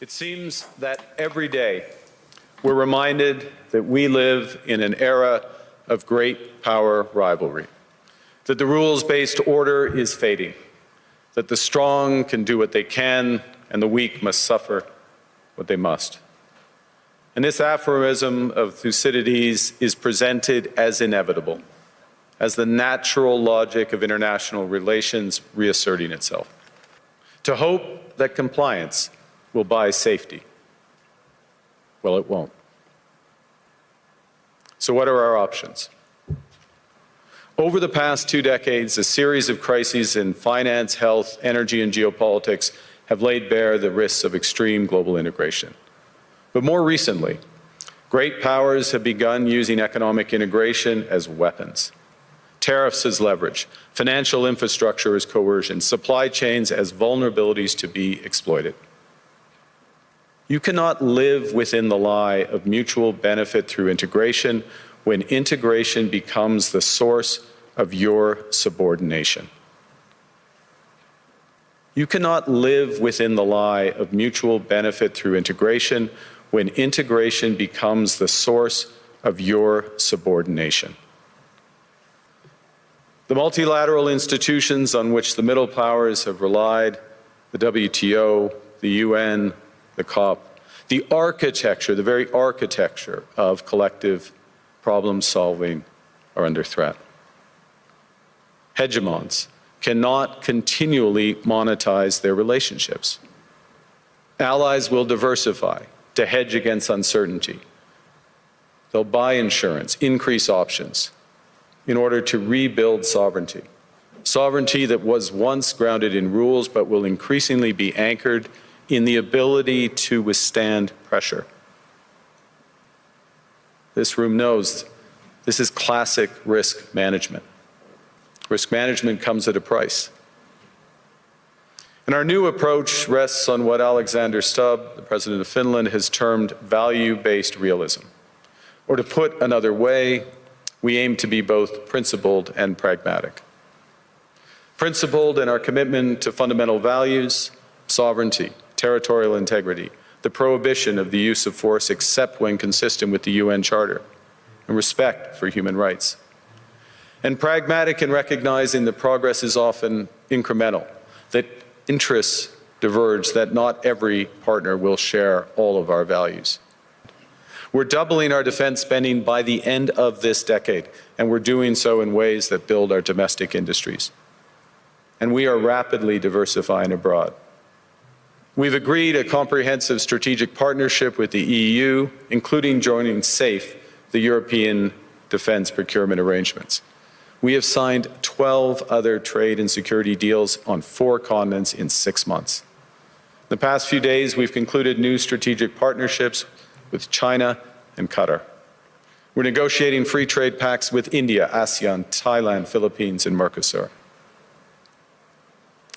It seems that every day we're reminded that we live in an era of great power rivalry, that the rules-based order is fading, that the strong can do what they can and the weak must suffer what they must. And this aphorism of Thucydides is presented as inevitable, as the natural logic of international relations reasserting itself. To hope that compliance will buy safety. Well, it won't. So what are our options? Over the past 2 decades, a series of crises in finance, health, energy, and geopolitics have laid bare the risks of extreme global integration. But more recently, great powers have begun using economic integration as weapons. Tariffs as leverage, financial infrastructure as coercion, supply chains as vulnerabilities to be exploited. You cannot live within the lie of mutual benefit through integration when integration becomes the source of your subordination. You cannot live within the lie of mutual benefit through integration when integration becomes the source of your subordination. The multilateral institutions on which the middle powers have relied, the WTO, the UN, the COP, the architecture, the very architecture of collective problem solving are under threat. Hegemons cannot continually monetize their relationships. Allies will diversify to hedge against uncertainty. They'll buy insurance, increase options in order to rebuild sovereignty. Sovereignty that was once grounded in rules but will increasingly be anchored in the ability to withstand pressure. This room knows this is classic risk management. Risk management comes at a price. And our new approach rests on what Alexander Stubb, the President of Finland, has termed value-based realism. Or to put another way, we aim to be both principled and pragmatic. Principled in our commitment to fundamental values, sovereignty, territorial integrity, the prohibition of the use of force except when consistent with the UN Charter, and respect for human rights. And pragmatic in recognizing that progress is often incremental, that interests diverge, that not every partner will share all of our values. We're doubling our defense spending by the end of this decade, and we're doing so in ways that build our domestic industries. And we are rapidly diversifying abroad. We've agreed a comprehensive strategic partnership with the EU, including joining SAFE, the European Defence Procurement Arrangements. We have signed 12 other trade and security deals on 4 continents in 6 months. In the past few days, we've concluded new strategic partnerships with China and Qatar. We're negotiating free trade pacts with India, ASEAN, Thailand, Philippines, and MERCOSUR.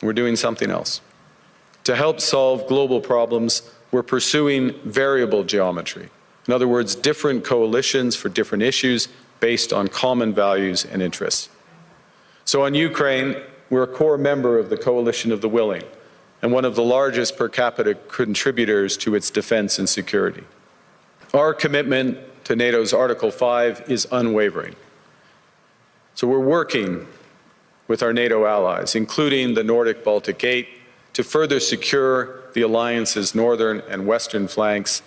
We're doing something else. To help solve global problems, we're pursuing variable geometry. In other words, different coalitions for different issues based on common values and interests. So on Ukraine, we're a core member of the Coalition of the Willing and one of the largest per capita contributors to its defense and security. Our commitment to NATO's Article 5 is unwavering. So we're working with our NATO allies, including the Nordic-Baltic 8, to further secure the alliance's northern and western flanks,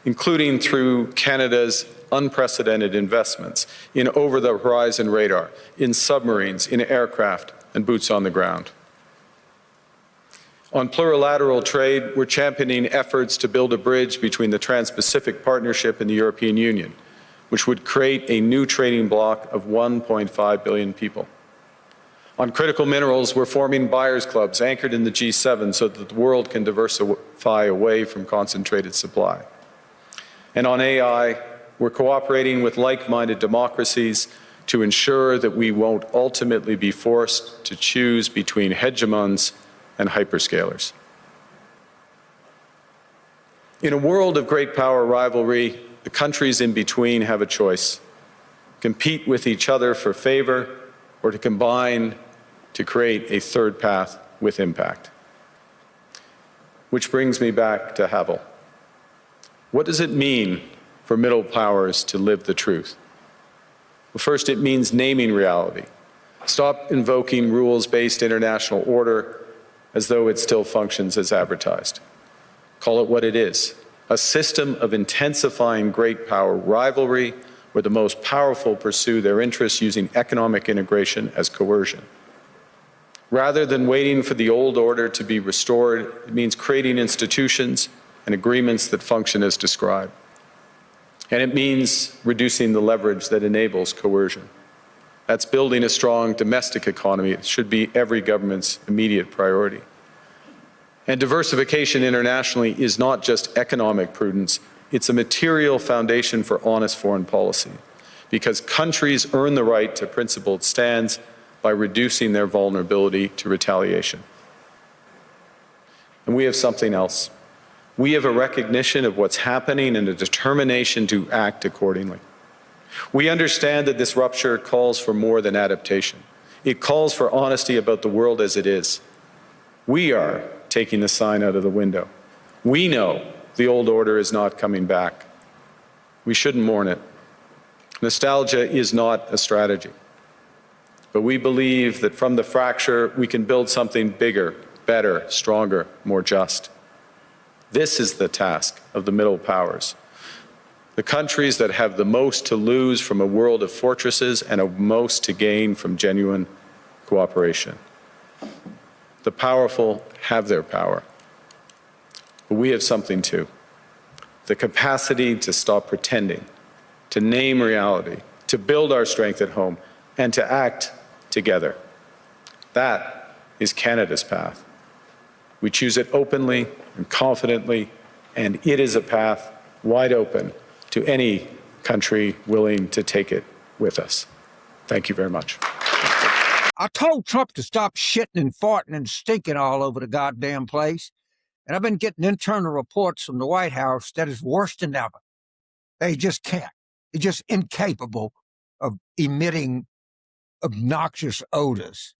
including through Canada's unprecedented investments in over-the-horizon radar, in submarines, in aircraft, and boots on the ground. On plurilateral trade, we're championing efforts to build a bridge between the Trans-Pacific Partnership and the European Union, which would create a new trading bloc of 1.5 billion people. On critical minerals, we're forming buyers' clubs anchored in the G7 so that the world can diversify away from concentrated supply. And on AI, we're cooperating with like-minded democracies to ensure that we won't ultimately be forced to choose between hegemons and hyperscalers. In a world of great power rivalry, the countries in between have a choice: compete with each other for favor or to combine to create a third path with impact. Which brings me back to Havel. What does it mean for middle powers to live the truth? Well, first, it means naming reality. Stop invoking rules-based international order as though it still functions as advertised. Call it what it is, a system of intensifying great power rivalry where the most powerful pursue their interests using economic integration as coercion. Rather than waiting for the old order to be restored, it means creating institutions and agreements that function as described. And it means reducing the leverage that enables coercion. That's building a strong domestic economy. It should be every government's immediate priority. And diversification internationally is not just economic prudence, it's a material foundation for honest foreign policy, because countries earn the right to principled stands by reducing their vulnerability to retaliation. And we have something else. We have a recognition of what's happening and a determination to act accordingly. We understand that this rupture calls for more than adaptation. It calls for honesty about the world as it is. We are taking the sign out of the window. We know the old order is not coming back. We shouldn't mourn it. Nostalgia is not a strategy. But we believe that from the fracture, we can build something bigger, better, stronger, more just. This is the task of the middle powers. The countries that have the most to lose from a world of fortresses and a most to gain from genuine cooperation. The powerful have their power. But we have something too. The capacity to stop pretending, to name reality, to build our strength at home, and to act together. That is Canada's path. We choose it openly and confidently, and it is a path wide open to any country willing to take it with us. Thank you very much. I told Trump to stop shitting and farting and stinking all over the goddamn place. And I've been getting internal reports from the White House that is worse than ever. They just can't. They're just incapable of emitting obnoxious odors.